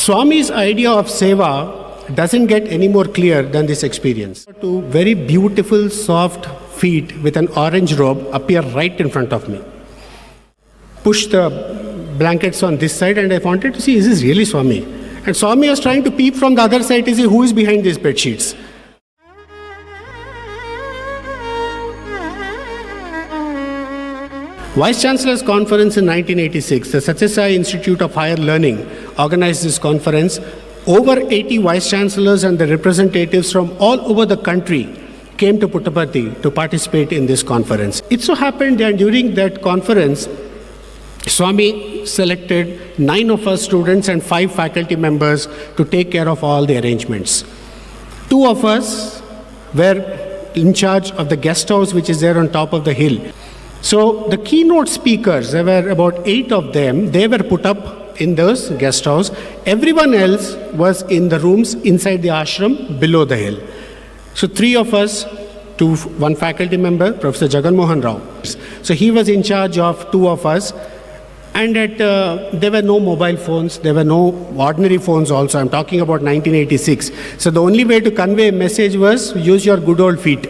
Swami's idea of seva doesn't get any more clear than this experience. Two very beautiful, soft feet with an orange robe appear right in front of me. Push the blankets on this side, and I wanted to see, is this really Swami? And Swami was trying to peep from the other side to see who is behind these bed sheets. Vice Chancellor's Conference in 1986, the Sathya Sai Institute of Higher Learning organized this conference. Over 80 Vice Chancellors and the representatives from all over the country came to Puttaparthi to participate in this conference. It so happened that during that conference, Swami selected 9 of us students and 5 faculty members to take care of all the arrangements. 2 of us were in charge of the guest house which is there on top of the hill. So the keynote speakers, there were about 8 of them, they were put up in this guest house. Everyone else was in the rooms inside the ashram below the hill. So 3 of us, 1 faculty member, Professor Jagan Mohan Rao. So he was in charge of 2 of us. And there were no mobile phones, there were no ordinary phones also. I'm talking about 1986. So the only way to convey a message was use your good old feet.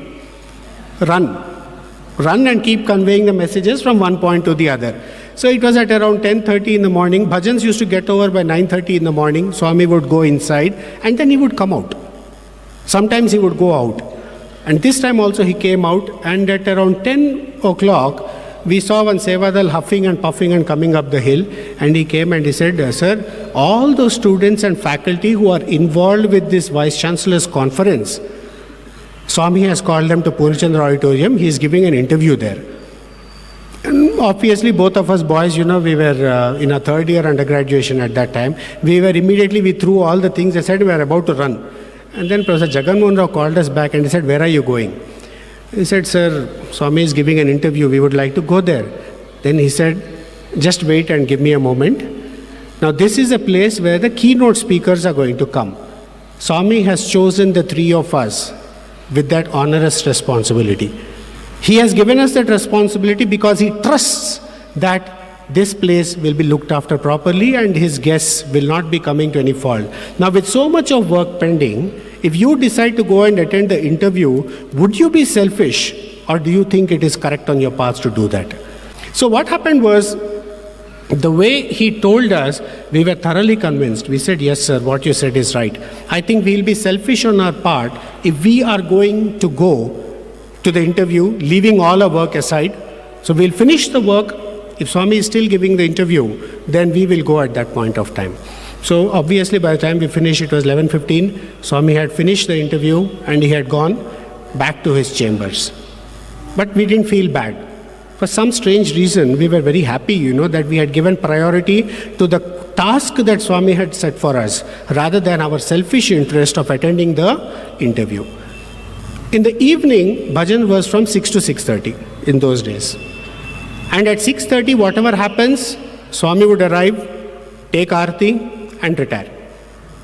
Run and keep conveying the messages from one point to the other. So it was at around 10:30 in the morning. Bhajans used to get over by 9:30 in the morning. Swami would go inside and then he would come out. Sometimes he would go out. And this time also he came out, and at around 10 o'clock, we saw one Sevadal huffing and puffing and coming up the hill, and he came and he said, "Sir, all those students and faculty who are involved with this Vice Chancellor's conference, Swami has called them to Purnachandra Auditorium. He is giving an interview there." And obviously both of us boys, we were in our 3rd year undergraduation at that time. We threw all the things. They said we are about to run. And then Professor Jagan Mohan Rao called us back and he said, "Where are you going?" He said, "Sir, Swami is giving an interview. We would like to go there." Then he said, "Just wait and give me a moment. Now this is a place where the keynote speakers are going to come. Swami has chosen the 3 of us with that onerous responsibility. He has given us that responsibility because he trusts that this place will be looked after properly and his guests will not be coming to any fault. Now with so much of work pending, if you decide to go and attend the interview, would you be selfish, or do you think it is correct on your path to do that?" So what happened was, the way he told us, we were thoroughly convinced. We said, "Yes, sir, what you said is right. I think we'll be selfish on our part if we are going to go to the interview, leaving all our work aside. So we'll finish the work. If Swami is still giving the interview, then we will go at that point of time." So obviously by the time we finished, it was 11:15. Swami had finished the interview and he had gone back to his chambers. But we didn't feel bad. For some strange reason, we were very happy, that we had given priority to the task that Swami had set for us, rather than our selfish interest of attending the interview. In the evening, bhajan was from 6 to 6:30 in those days. And at 6:30, whatever happens, Swami would arrive, take Aarti, and retire.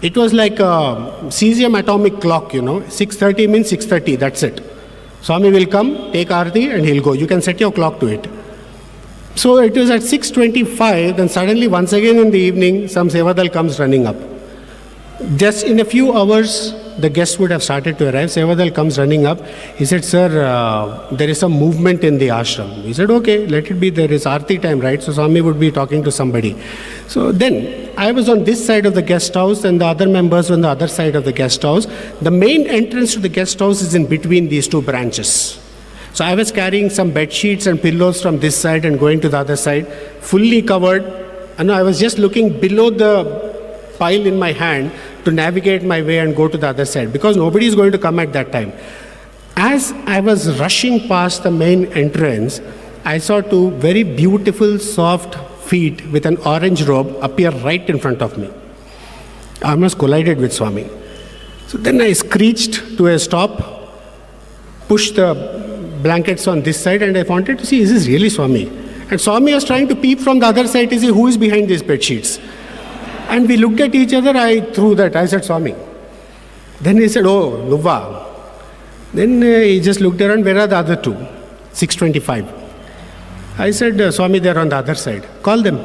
It was like a cesium atomic clock, 6:30 means 6:30, that's it. Swami will come, take Aarti, and he'll go. You can set your clock to it. So it was at 6:25, then suddenly once again in the evening, some Sevadal comes running up. Just in a few hours, the guests would have started to arrive. Sevadal comes running up. He said, "Sir, there is some movement in the ashram." We said, "Okay, let it be. There is Aarti time, right? So Swami would be talking to somebody." So then I was on this side of the guest house and the other members were on the other side of the guest house. The main entrance to the guest house is in between these 2 branches. So I was carrying some bed sheets and pillows from this side and going to the other side, fully covered. And I was just looking below the pile in my hand to navigate my way and go to the other side, because nobody is going to come at that time. As I was rushing past the main entrance, I saw 2 very beautiful, soft feet with an orange robe appear right in front of me. I almost collided with Swami. So then I screeched to a stop, pushed the blankets on this side, and I wanted to see, is this really Swami? And Swami was trying to peep from the other side to see who is behind these bed sheets. And we looked at each other. I threw that. I said, "Swami." Then he said, "Oh, Nuva." Then he just looked around. "Where are the other 2? 6:25. I said, "Swami, they're on the other side. Call them."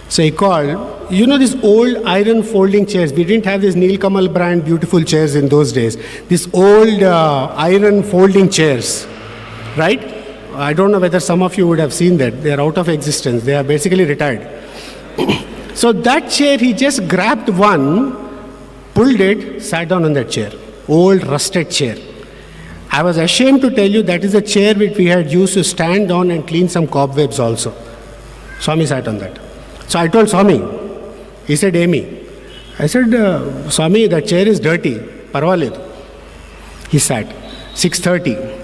So he called. you know, these old iron folding chairs. We didn't have these Neel Kamal brand beautiful chairs in those days. These old iron folding chairs, right? I don't know whether some of you would have seen that. They are out of existence. They are basically retired. So that chair, he just grabbed one, pulled it, sat down on that chair. Old rusted chair. I was ashamed to tell you that is a chair which we had used to stand on and clean some cobwebs also. Swami sat on that. So I told Swami. He said, Amy. I said, Swami, that chair is dirty. Parvaledu. He sat. 6:30.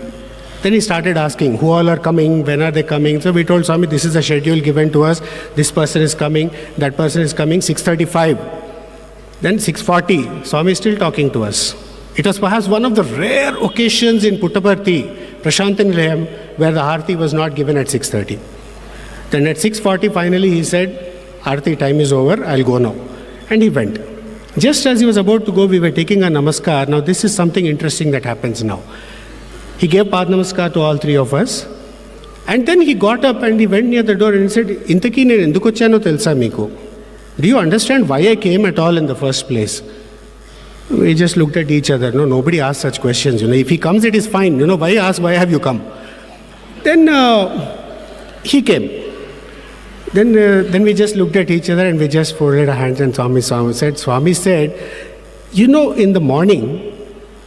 Then he started asking, who all are coming, when are they coming? So we told Swami, this is a schedule given to us. This person is coming, that person is coming, 6:35. Then 6:40, Swami is still talking to us. It was perhaps one of the rare occasions in Puttaparthi, Prashanti where the Aarti was not given at 6:30. Then at 6:40, finally he said, Aarti time is over, I'll go now. And he went. Just as he was about to go, we were taking a namaskar. Now this is something interesting that happens now. He gave Pad Namaskar to all three of us. And then he got up and he went near the door and he said, Intaki nenu enduku vachano telsa meeku? Do you understand why I came at all in the first place? We just looked at each other. No, nobody asked such questions. If he comes, it is fine. Why ask, why have you come? Then he came. Then we just looked at each other and we just folded our hands and Swami said, in the morning,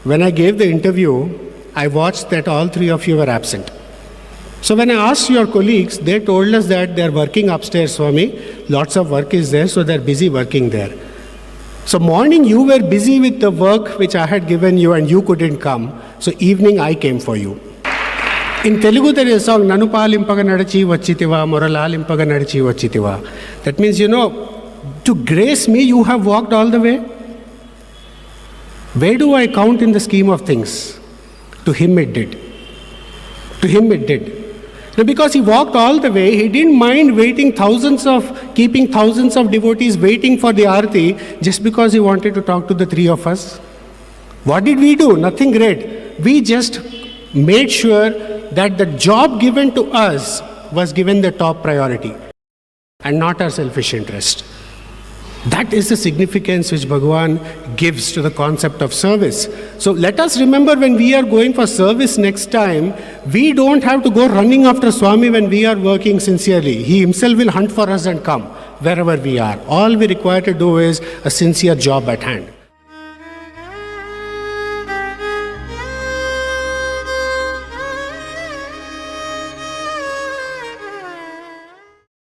when I gave the interview, I watched that all three of you were absent. So when I asked your colleagues, they told us that they're working upstairs, Swami. Lots of work is there, so they're busy working there. So morning you were busy with the work which I had given you and you couldn't come. So evening I came for you. In Telugu there is a song, Nanu palimpaga nadachi vachitiva, moralalimpaga nadachi vachitiva. That means, to grace me you have walked all the way. Where do I count in the scheme of things? To him it did. To him it did. Now because he walked all the way, he didn't mind keeping thousands of devotees waiting for the Aarti just because he wanted to talk to the three of us. What did we do? Nothing great. We just made sure that the job given to us was given the top priority and not our selfish interest. That is the significance which Bhagavan gives to the concept of service. So let us remember, when we are going for service next time, we don't have to go running after Swami when we are working sincerely. He himself will hunt for us and come wherever we are. All we require to do is a sincere job at hand.